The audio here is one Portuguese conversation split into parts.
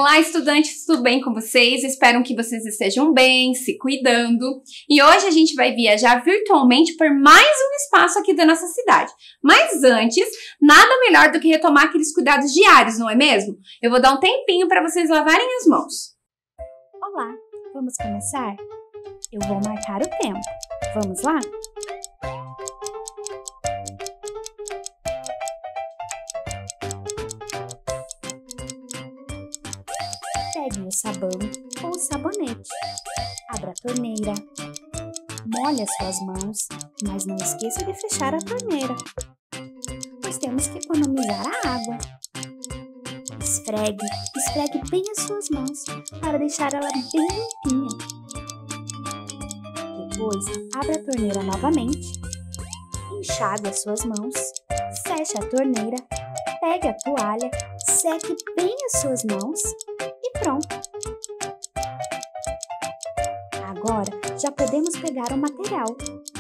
Olá, estudantes, tudo bem com vocês? Espero que vocês estejam bem, se cuidando. E hoje a gente vai viajar virtualmente por mais um espaço aqui da nossa cidade. Mas antes, nada melhor do que retomar aqueles cuidados diários, não é mesmo? Eu vou dar um tempinho para vocês lavarem as mãos. Olá, vamos começar? Eu vou marcar o tempo. Vamos lá? Pegue o sabão ou o sabonete, abra a torneira, molhe as suas mãos, mas não esqueça de fechar a torneira, pois temos que economizar a água. Esfregue bem as suas mãos para deixar ela bem limpinha. Depois, abra a torneira novamente, enxague as suas mãos, feche a torneira, pegue a toalha, seque bem as suas mãos e pronto! Agora já podemos pegar o material.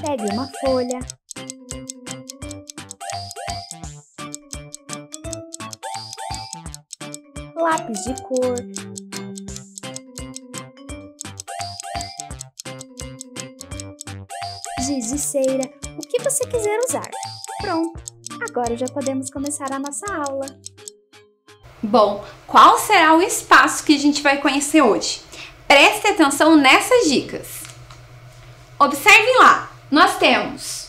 Pegue uma folha, lápis de cor, giz de cera, o que você quiser usar. Pronto! Agora já podemos começar a nossa aula. Bom, qual será o espaço que a gente vai conhecer hoje? Preste atenção nessas dicas. Observem lá, nós temos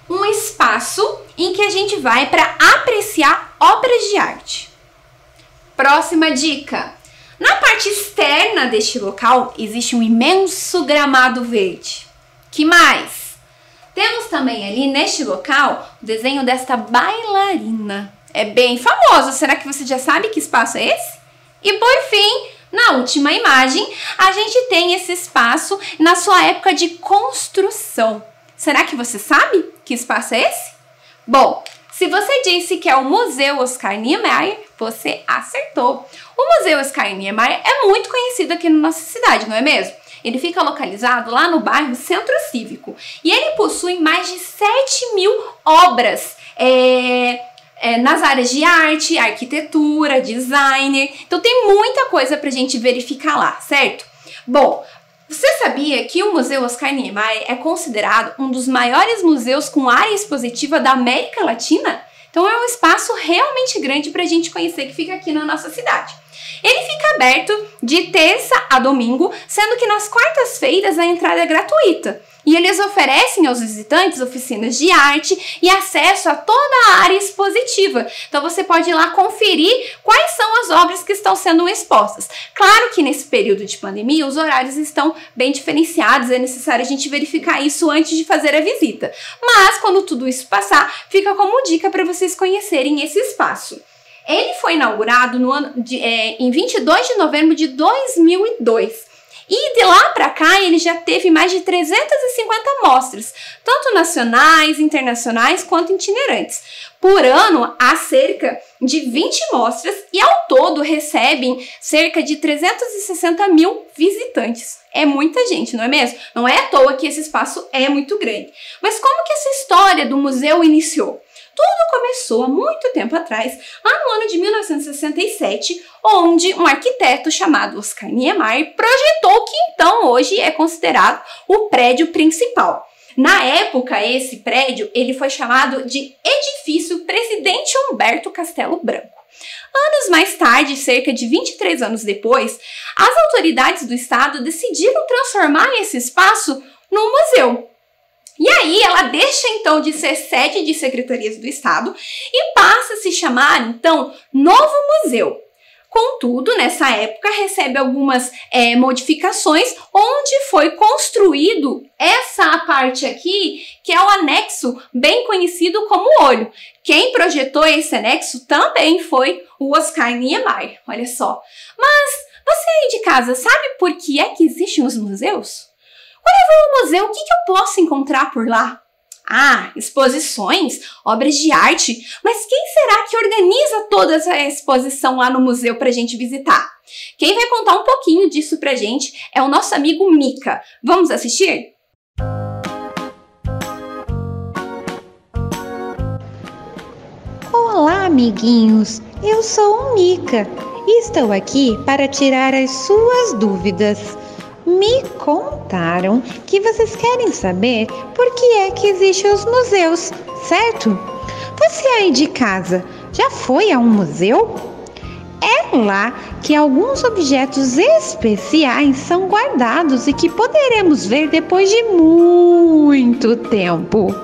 um espaço em que a gente vai para apreciar obras de arte. Próxima dica. Na parte externa deste local existe um imenso gramado verde. Que mais? Temos também ali neste local o desenho desta bailarina. É bem famoso. Será que você já sabe que espaço é esse? E por fim, na última imagem, a gente tem esse espaço na sua época de construção. Será que você sabe que espaço é esse? Bom, se você disse que é o Museu Oscar Niemeyer, você acertou. O Museu Oscar Niemeyer é muito conhecido aqui na nossa cidade, não é mesmo? Ele fica localizado lá no bairro Centro Cívico e ele possui mais de 7.000 obras nas áreas de arte, arquitetura, designer. Então tem muita coisa pra gente verificar lá, certo? Bom, você sabia que o Museu Oscar Niemeyer é considerado um dos maiores museus com área expositiva da América Latina? Então é um espaço realmente grande pra gente conhecer que fica aqui na nossa cidade. Ele fica aberto de terça a domingo, sendo que nas quartas-feiras a entrada é gratuita. E eles oferecem aos visitantes oficinas de arte e acesso a toda a área expositiva. Então você pode ir lá conferir quais são as obras que estão sendo expostas. Claro que nesse período de pandemia os horários estão bem diferenciados, é necessário a gente verificar isso antes de fazer a visita. Mas quando tudo isso passar, fica como dica para vocês conhecerem esse espaço. Ele foi inaugurado em 22 de novembro de 2002. E de lá para cá ele já teve mais de 350 mostras, tanto nacionais, internacionais quanto itinerantes. Por ano há cerca de 20 mostras e ao todo recebem cerca de 360.000 visitantes. É muita gente, não é mesmo? Não é à toa que esse espaço é muito grande. Mas como que essa história do museu iniciou? Tudo começou há muito tempo atrás, lá no ano de 1967, onde um arquiteto chamado Oscar Niemeyer projetou o que então hoje é considerado o prédio principal. Na época, esse prédio ele foi chamado de Edifício Presidente Humberto Castelo Branco. Anos mais tarde, cerca de 23 anos depois, as autoridades do estado decidiram transformar esse espaço num museu. E aí ela deixa então de ser sede de secretarias do estado e passa a se chamar então Novo Museu. Contudo, nessa época recebe algumas modificações, onde foi construído essa parte aqui, que é o anexo bem conhecido como olho. Quem projetou esse anexo também foi o Oscar Niemeyer, olha só. Mas você aí de casa sabe por que é que existem os museus? Quando eu vou ao museu, o que eu posso encontrar por lá? Ah, exposições, obras de arte, mas quem será que organiza toda essa exposição lá no museu para a gente visitar? Quem vai contar um pouquinho disso pra gente é o nosso amigo Mika. Vamos assistir? Olá, amiguinhos! Eu sou o Mika e estou aqui para tirar as suas dúvidas. Me contaram que vocês querem saber por que é que existem os museus, certo? Você aí de casa já foi a um museu? É lá que alguns objetos especiais são guardados e que poderemos ver depois de muito tempo.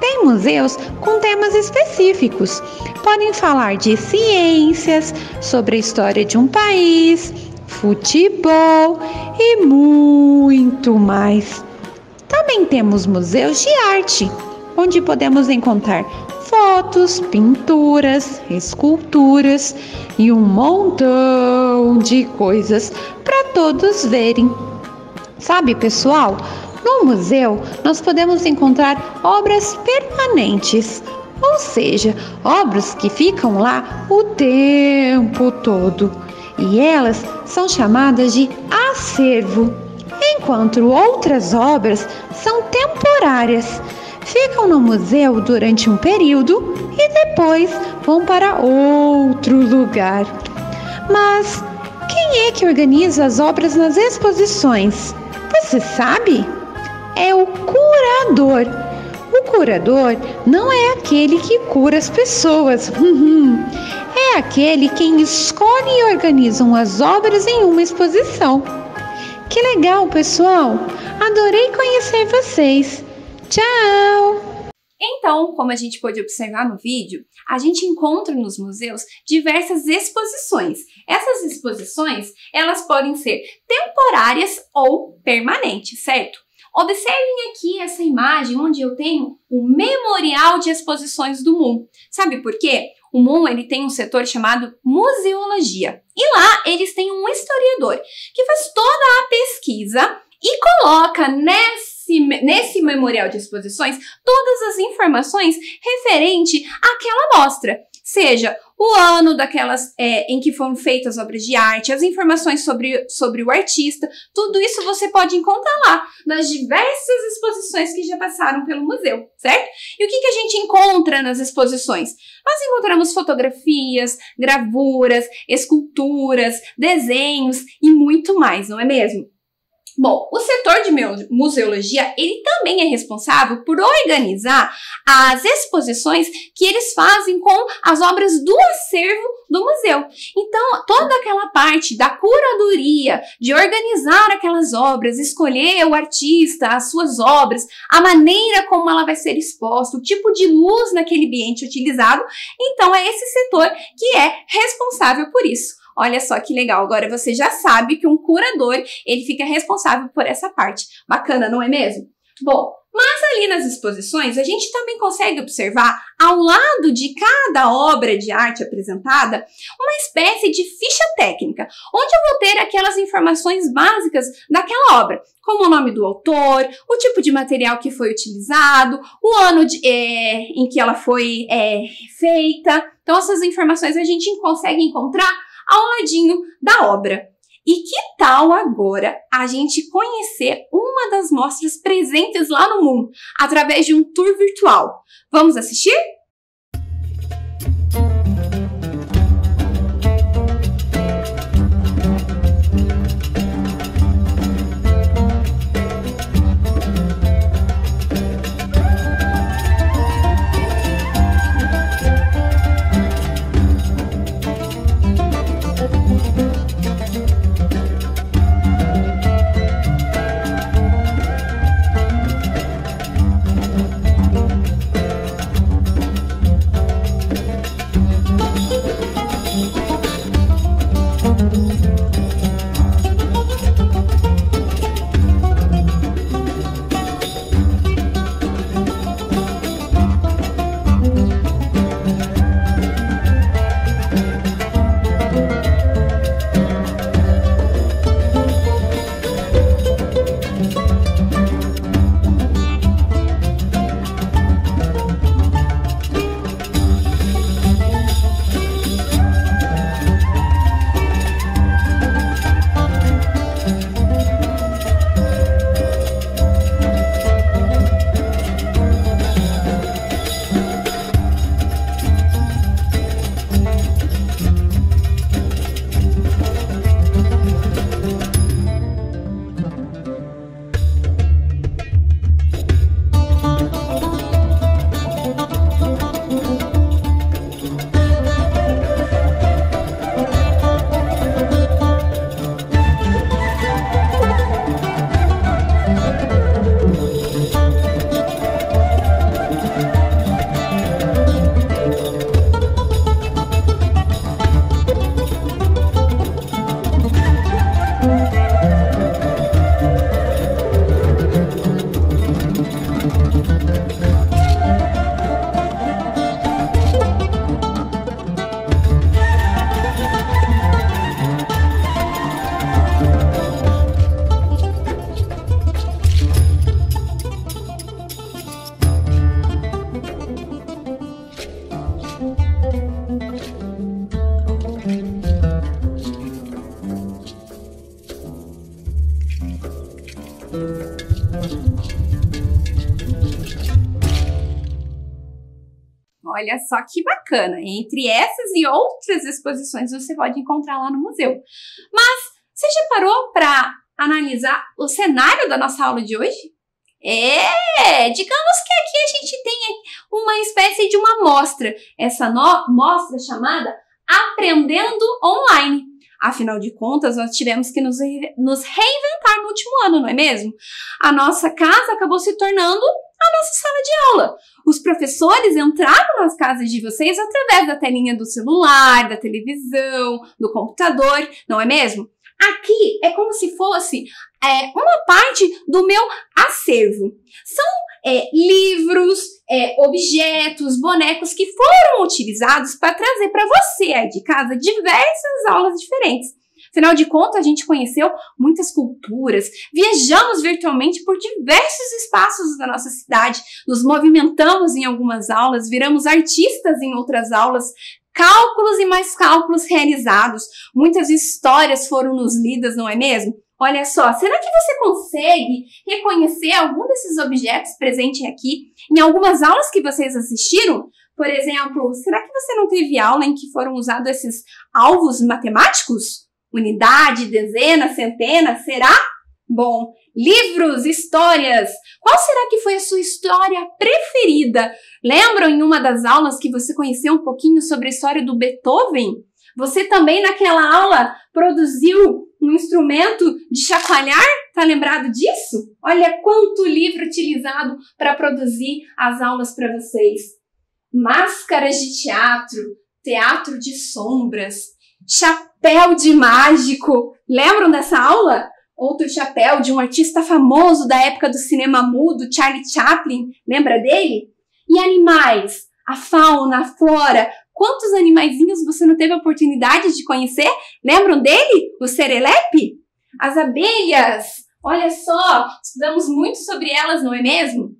Tem museus com temas específicos. Podem falar de ciências, sobre a história de um país, futebol e muito mais. Também temos museus de arte, onde podemos encontrar fotos, pinturas, esculturas e um montão de coisas para todos verem. Sabe, pessoal, no museu nós podemos encontrar obras permanentes, ou seja, obras que ficam lá o tempo todo. E elas são chamadas de acervo, enquanto outras obras são temporárias. Ficam no museu durante um período e depois vão para outro lugar. Mas quem é que organiza as obras nas exposições? Você sabe? É o curador. O curador não é aquele que cura as pessoas. É aquele quem escolhe e organiza as obras em uma exposição. Que legal, pessoal! Adorei conhecer vocês. Tchau! Então, como a gente pôde observar no vídeo, a gente encontra nos museus diversas exposições. Essas exposições, elas podem ser temporárias ou permanentes, certo? Observem aqui essa imagem onde eu tenho o Memorial de Exposições do MUM. Sabe por quê? O MUM ele tem um setor chamado Museologia. E lá eles têm um historiador que faz toda a pesquisa e coloca nesse memorial de exposições todas as informações referente àquela mostra. Seja o ano daquelas em que foram feitas as obras de arte, as informações sobre o artista, tudo isso você pode encontrar lá nas diversas exposições que já passaram pelo museu, certo? E o que a gente encontra nas exposições? Nós encontramos fotografias, gravuras, esculturas, desenhos e muito mais, não é mesmo? Bom, o setor de museologia, ele também é responsável por organizar as exposições que eles fazem com as obras do acervo do museu. Então, toda aquela parte da curadoria, de organizar aquelas obras, escolher o artista, as suas obras, a maneira como ela vai ser exposta, o tipo de luz naquele ambiente utilizado, então é esse setor que é responsável por isso. Olha só que legal, agora você já sabe que um curador, ele fica responsável por essa parte. Bacana, não é mesmo? Bom, mas ali nas exposições, a gente também consegue observar, ao lado de cada obra de arte apresentada, uma espécie de ficha técnica, onde eu vou ter aquelas informações básicas daquela obra, como o nome do autor, o tipo de material que foi utilizado, o ano em que ela foi feita. Então, essas informações a gente consegue encontrar ao ladinho da obra. E que tal agora a gente conhecer uma das mostras presentes lá no MUM, através de um tour virtual? Vamos assistir? Olha só que bacana! Entre essas e outras exposições você pode encontrar lá no museu. Mas você já parou para analisar o cenário da nossa aula de hoje? Digamos que aqui a gente tem uma espécie de uma mostra. Essa mostra chamada Aprendendo Online. Afinal de contas, nós tivemos que nos reinventar no último ano, não é mesmo? A nossa casa acabou se tornando a nossa sala de aula. Os professores entraram nas casas de vocês através da telinha do celular, da televisão, do computador, não é mesmo? Aqui é como se fosse uma parte do meu acervo. São livros, objetos, bonecos que foram utilizados para trazer para você aí de casa diversas aulas diferentes. Afinal de contas, a gente conheceu muitas culturas, viajamos virtualmente por diversos espaços da nossa cidade, nos movimentamos em algumas aulas, viramos artistas em outras aulas, cálculos e mais cálculos realizados, muitas histórias foram nos lidas, não é mesmo? Olha só, será que você consegue reconhecer algum desses objetos presentes aqui em algumas aulas que vocês assistiram? Por exemplo, será que você não teve aula em que foram usados esses alvos matemáticos? Unidade, dezena, centena, será? Bom, livros, histórias. Qual será que foi a sua história preferida? Lembram em uma das aulas que você conheceu um pouquinho sobre a história do Beethoven? Você também naquela aula produziu um instrumento de chacoalhar? Tá lembrado disso? Olha quanto livro utilizado para produzir as aulas para vocês. Máscaras de teatro, teatro de sombras, chapéu de mágico. Lembram dessa aula? Outro chapéu de um artista famoso da época do cinema mudo, Charlie Chaplin. Lembra dele? E animais, a fauna, a flora. Quantos animaizinhos você não teve a oportunidade de conhecer? Lembram dele? O serelepe? As abelhas. Olha só, estudamos muito sobre elas, não é mesmo?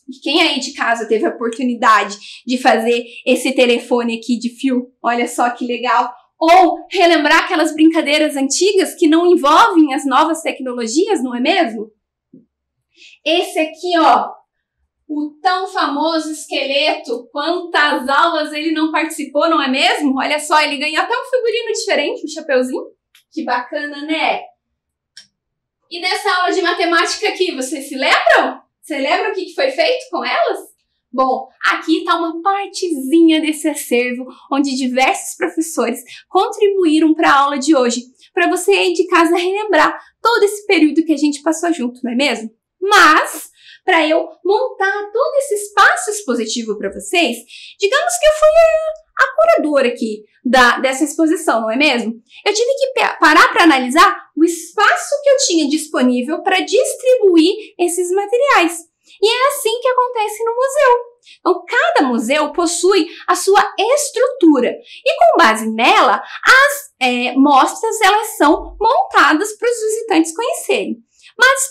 E quem aí de casa teve a oportunidade de fazer esse telefone aqui de fio? Olha só que legal. Ou relembrar aquelas brincadeiras antigas que não envolvem as novas tecnologias, não é mesmo? Esse aqui, ó, o tão famoso esqueleto, quantas aulas ele não participou, não é mesmo? Olha só, ele ganhou até um figurino diferente, um chapeuzinho. Que bacana, né? E dessa aula de matemática aqui, vocês se lembram? Você lembra o que foi feito com elas? Bom, aqui está uma partezinha desse acervo, onde diversos professores contribuíram para a aula de hoje, para você aí de casa relembrar todo esse período que a gente passou junto, não é mesmo? Mas, para eu montar todo esse espaço expositivo para vocês, digamos que eu fui a curadora aqui dessa exposição, não é mesmo? Eu tive que parar para analisar o espaço que eu tinha disponível para distribuir esses materiais. E é assim que acontece no museu. Então, cada museu possui a sua estrutura e com base nela, as mostras elas são montadas para os visitantes conhecerem. Mas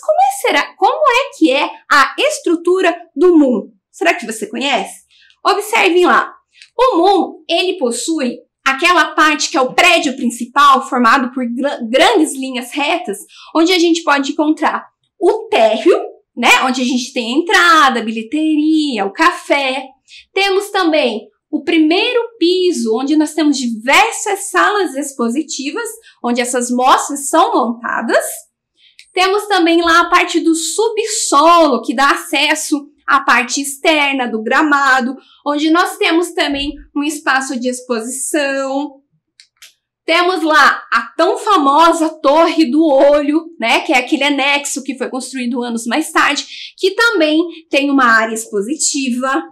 como é que é a estrutura do MUM? Será que você conhece? Observem lá. O MUM, ele possui aquela parte que é o prédio principal, formado por grandes linhas retas, onde a gente pode encontrar o térreo, né, onde a gente tem a entrada, a bilheteria, o café. Temos também o primeiro piso, onde nós temos diversas salas expositivas, onde essas mostras são montadas. Temos também lá a parte do subsolo, que dá acesso à parte externa do gramado, onde nós temos também um espaço de exposição. Temos lá a tão famosa Torre do Olho, né, que é aquele anexo que foi construído anos mais tarde, que também tem uma área expositiva.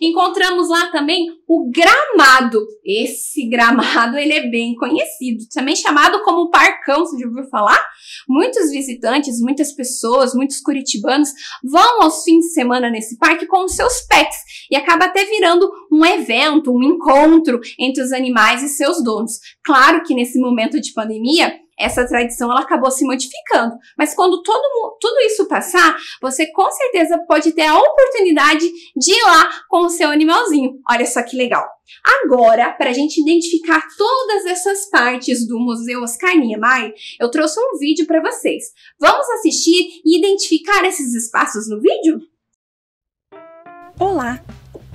Encontramos lá também o gramado. Esse gramado, ele é bem conhecido, também chamado como Parcão, você já ouviu falar? Muitos visitantes, muitas pessoas, muitos curitibanos vão aos fins de semana nesse parque com os seus pets e acaba até virando um evento, um encontro entre os animais e seus donos. Claro que nesse momento de pandemia essa tradição ela acabou se modificando. Mas quando tudo isso passar, você com certeza pode ter a oportunidade de ir lá com o seu animalzinho. Olha só que legal. Agora, para a gente identificar todas essas partes do Museu Oscar Niemeyer, eu trouxe um vídeo para vocês. Vamos assistir e identificar esses espaços no vídeo? Olá!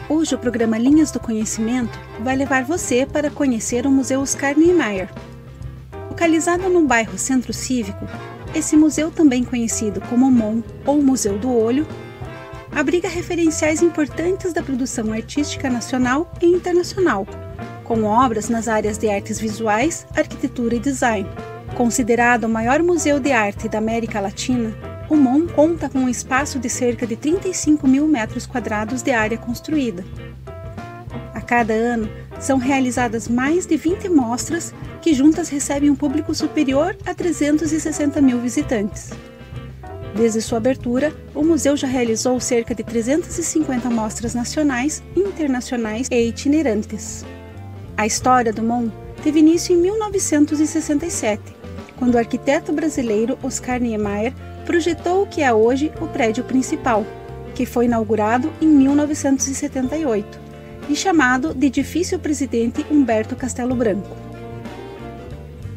Hoje o programa Linhas do Conhecimento vai levar você para conhecer o Museu Oscar Niemeyer. Localizado no bairro Centro Cívico, esse museu, também conhecido como MON ou Museu do Olho, abriga referenciais importantes da produção artística nacional e internacional, com obras nas áreas de artes visuais, arquitetura e design. Considerado o maior museu de arte da América Latina, o MON conta com um espaço de cerca de 35 mil metros quadrados de área construída. A cada ano, são realizadas mais de 20 mostras que juntas recebem um público superior a 360 mil visitantes. Desde sua abertura, o museu já realizou cerca de 350 mostras nacionais, internacionais e itinerantes. A história do MON teve início em 1967, quando o arquiteto brasileiro Oscar Niemeyer projetou o que é hoje o prédio principal, que foi inaugurado em 1978 e chamado de Edifício Presidente Humberto Castelo Branco.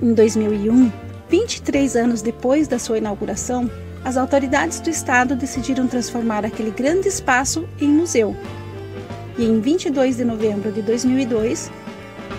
Em 2001, 23 anos depois da sua inauguração, as autoridades do estado decidiram transformar aquele grande espaço em museu. E em 22 de novembro de 2002,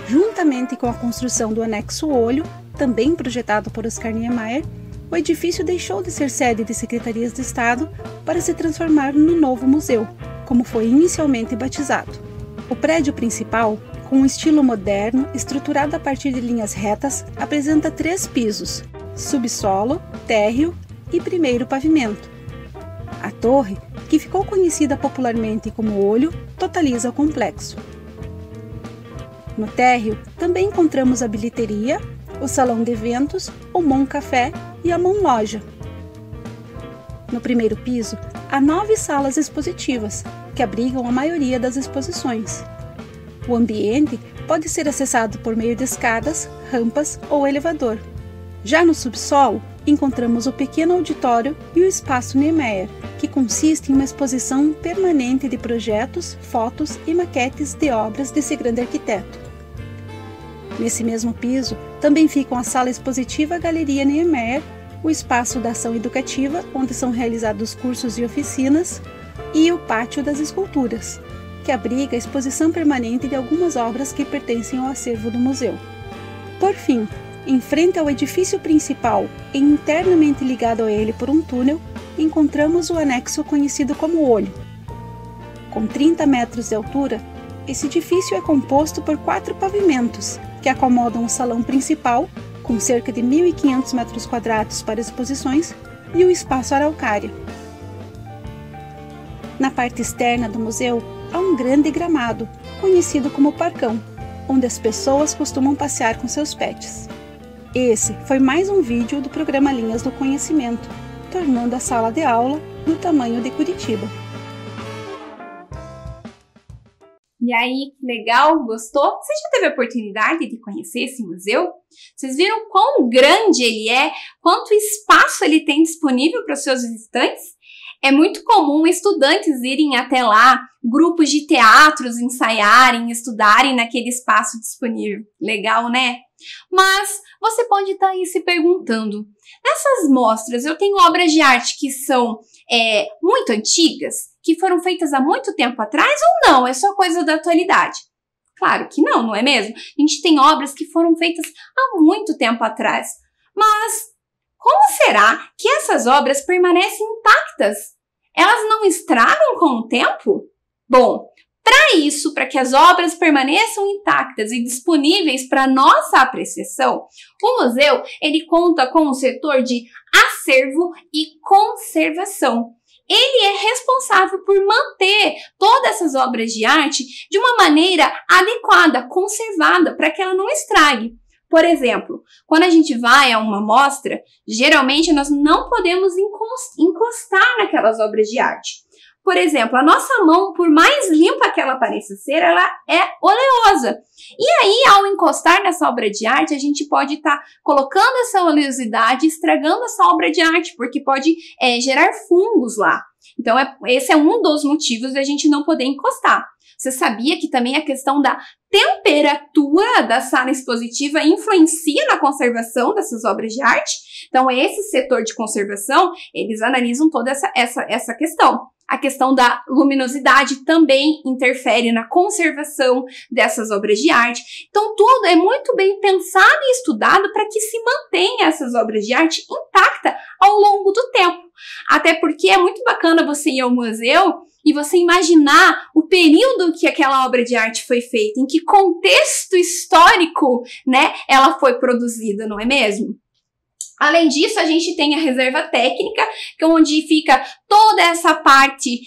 juntamente com a construção do anexo Olho, também projetado por Oscar Niemeyer, o edifício deixou de ser sede de secretarias de Estado para se transformar no novo museu, como foi inicialmente batizado. O prédio principal, com um estilo moderno, estruturado a partir de linhas retas, apresenta 3 pisos: subsolo, térreo e primeiro pavimento. A torre, que ficou conhecida popularmente como Olho, totaliza o complexo. No térreo, também encontramos a bilheteria, o salão de eventos, o MON Café e a MON Loja. No primeiro piso, há 9 salas expositivas, que abrigam a maioria das exposições. O ambiente pode ser acessado por meio de escadas, rampas ou elevador. Já no subsolo, encontramos o pequeno auditório e o espaço Niemeyer, que consiste em uma exposição permanente de projetos, fotos e maquetes de obras desse grande arquiteto. Nesse mesmo piso, também ficam a sala expositiva Galeria Niemeyer, o espaço da ação educativa, onde são realizados cursos e oficinas, e o Pátio das Esculturas, que abriga a exposição permanente de algumas obras que pertencem ao acervo do museu. Por fim, em frente ao edifício principal e internamente ligado a ele por um túnel, encontramos o anexo conhecido como Olho. Com 30 metros de altura, esse edifício é composto por 4 pavimentos, que acomodam o salão principal, com cerca de 1.500 metros quadrados para exposições, e o espaço Araucária. Na parte externa do museu, há um grande gramado, conhecido como Parcão, onde as pessoas costumam passear com seus pets. Esse foi mais um vídeo do programa Linhas do Conhecimento, tornando a sala de aula do tamanho de Curitiba. E aí, que legal? Gostou? Você já teve a oportunidade de conhecer esse museu? Vocês viram quão grande ele é? Quanto espaço ele tem disponível para os seus visitantes? É muito comum estudantes irem até lá, grupos de teatros ensaiarem, estudarem naquele espaço disponível. Legal, né? Mas você pode estar aí se perguntando, nessas mostras eu tenho obras de arte que são muito antigas, que foram feitas há muito tempo atrás ou não? É só coisa da atualidade? Claro que não, não é mesmo? A gente tem obras que foram feitas há muito tempo atrás. Mas como será que essas obras permanecem intactas? Elas não estragam com o tempo? Bom, para isso, para que as obras permaneçam intactas e disponíveis para nossa apreciação, o museu ele conta com um setor de acervo e conservação. Ele é responsável por manter todas essas obras de arte de uma maneira adequada, conservada, para que ela não estrague. Por exemplo, quando a gente vai a uma mostra, geralmente nós não podemos encostar naquelas obras de arte. Por exemplo, a nossa mão, por mais limpa que ela pareça ser, ela é oleosa. E aí, ao encostar nessa obra de arte, a gente pode estar colocando essa oleosidade, estragando essa obra de arte, porque pode gerar fungos lá. Então, esse é um dos motivos da gente não poder encostar. Você sabia que também a questão da temperatura da sala expositiva influencia na conservação dessas obras de arte? Então, esse setor de conservação, eles analisam toda essa questão. A questão da luminosidade também interfere na conservação dessas obras de arte. Então, tudo é muito bem pensado e estudado para que se mantenha essas obras de arte intactas ao longo do tempo. Até porque é muito bacana você ir ao museu e você imaginar o período que aquela obra de arte foi feita, em que contexto histórico, né, ela foi produzida, não é mesmo? Além disso, a gente tem a reserva técnica, que é onde fica toda essa parte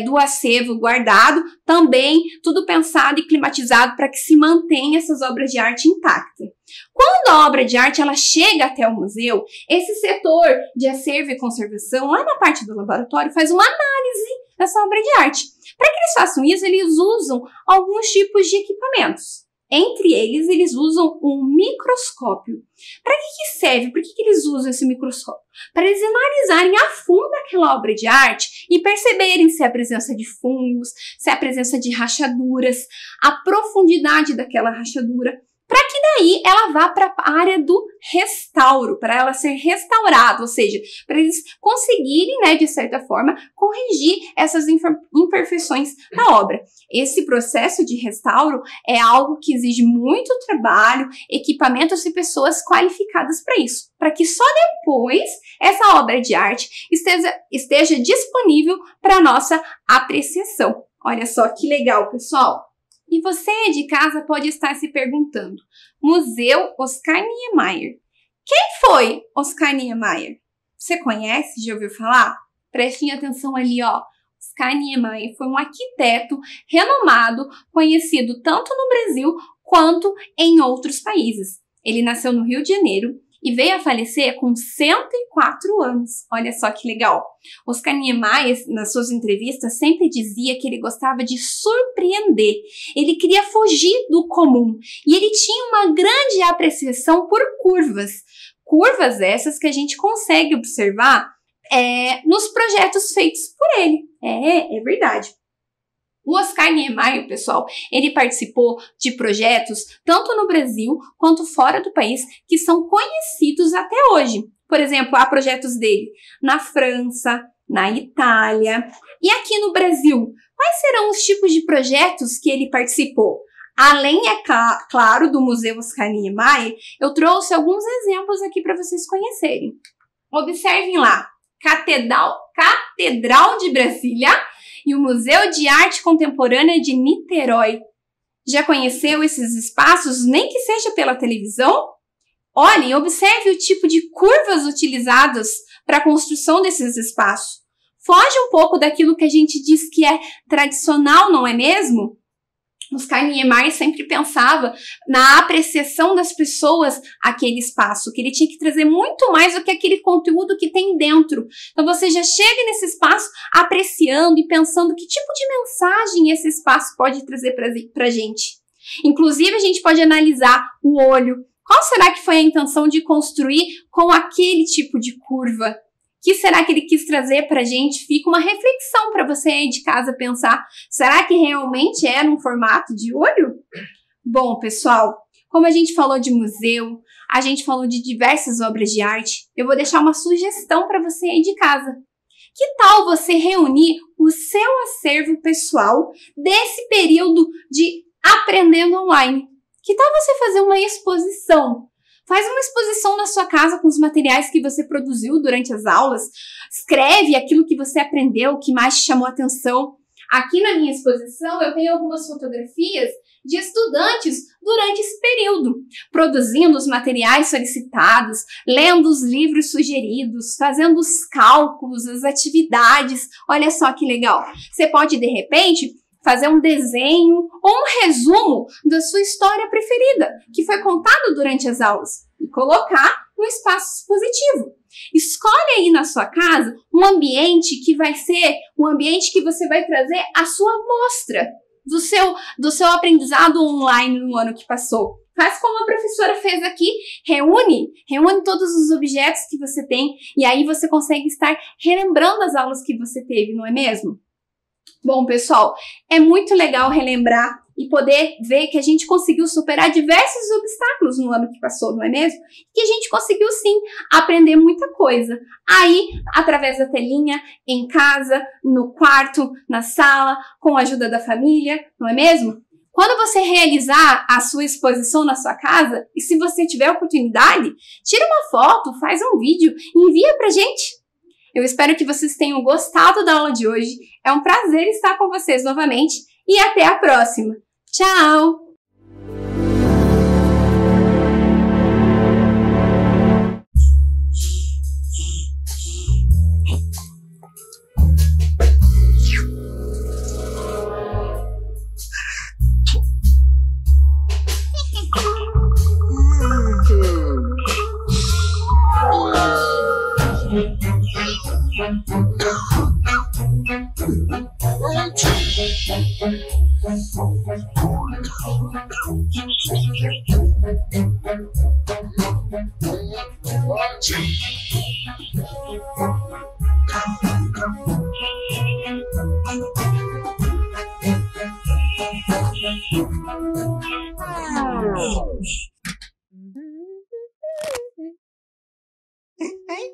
do acervo guardado, também tudo pensado e climatizado para que se mantenha essas obras de arte intactas. Quando a obra de arte ela chega até o museu, esse setor de acervo e conservação, lá na parte do laboratório, faz uma análise dessa obra de arte. Para que eles façam isso, eles usam alguns tipos de equipamentos. Entre eles, eles usam um microscópio. Para que serve? Por que eles usam esse microscópio? Para eles analisarem a fundo aquela obra de arte e perceberem se há presença de fungos, se há presença de rachaduras, a profundidade daquela rachadura, para que daí ela vá para a área do restauro, para ela ser restaurada, ou seja, para eles conseguirem, né, de certa forma, corrigir essas imperfeições na obra. Esse processo de restauro é algo que exige muito trabalho, equipamentos e pessoas qualificadas para isso, para que só depois essa obra de arte esteja disponível para nossa apreciação. Olha só que legal, pessoal! E você de casa pode estar se perguntando, Museu Oscar Niemeyer. Quem foi Oscar Niemeyer? Você conhece? Já ouviu falar? Prestem atenção ali, ó. Oscar Niemeyer foi um arquiteto renomado, conhecido tanto no Brasil quanto em outros países. Ele nasceu no Rio de Janeiro e veio a falecer com 104 anos. Olha só que legal. Oscar Niemeyer, nas suas entrevistas, sempre dizia que ele gostava de surpreender. Ele queria fugir do comum. E ele tinha uma grande apreciação por curvas. Curvas essas que a gente consegue observar nos projetos feitos por ele. É verdade. O Oscar Niemeyer, pessoal, ele participou de projetos tanto no Brasil quanto fora do país que são conhecidos até hoje. Por exemplo, há projetos dele na França, na Itália e aqui no Brasil. Quais serão os tipos de projetos que ele participou? Além, claro, do Museu Oscar Niemeyer, eu trouxe alguns exemplos aqui para vocês conhecerem. Observem lá, Catedral de Brasília e o Museu de Arte Contemporânea de Niterói. Já conheceu esses espaços, nem que seja pela televisão? Olhem, observe o tipo de curvas utilizadas para a construção desses espaços. Foge um pouco daquilo que a gente diz que é tradicional, não é mesmo? Oscar Niemeyer sempre pensava na apreciação das pessoas àquele espaço, que ele tinha que trazer muito mais do que aquele conteúdo que tem dentro. Então você já chega nesse espaço apreciando e pensando que tipo de mensagem esse espaço pode trazer para a gente. Inclusive a gente pode analisar o olho. Qual será que foi a intenção de construir com aquele tipo de curva? O que será que ele quis trazer para a gente? Fica uma reflexão para você aí de casa pensar. Será que realmente era um formato de olho? Bom, pessoal, como a gente falou de museu, a gente falou de diversas obras de arte, eu vou deixar uma sugestão para você aí de casa. Que tal você reunir o seu acervo pessoal desse período de aprendendo online? Que tal você fazer uma exposição? Faz uma exposição na sua casa com os materiais que você produziu durante as aulas. Escreve aquilo que você aprendeu, o que mais te chamou a atenção. Aqui na minha exposição eu tenho algumas fotografias de estudantes durante esse período, produzindo os materiais solicitados, lendo os livros sugeridos, fazendo os cálculos, as atividades. Olha só que legal. Você pode, de repente, fazer um desenho ou um resumo da sua história preferida, que foi contado durante as aulas, e colocar no espaço expositivo. escolhe aí na sua casa um ambiente que vai ser um ambiente que você vai trazer a sua amostra do seu aprendizado online no ano que passou. Faz como a professora fez aqui, reúne todos os objetos que você tem e aí você consegue estar relembrando as aulas que você teve, não é mesmo? Bom, pessoal, é muito legal relembrar e poder ver que a gente conseguiu superar diversos obstáculos no ano que passou, não é mesmo? Que a gente conseguiu, sim, aprender muita coisa. Aí, através da telinha, em casa, no quarto, na sala, com a ajuda da família, não é mesmo? Quando você realizar a sua exposição na sua casa, e se você tiver oportunidade, tira uma foto, faz um vídeo e envia pra gente. Eu espero que vocês tenham gostado da aula de hoje. É um prazer estar com vocês novamente e até a próxima. Tchau! Ai,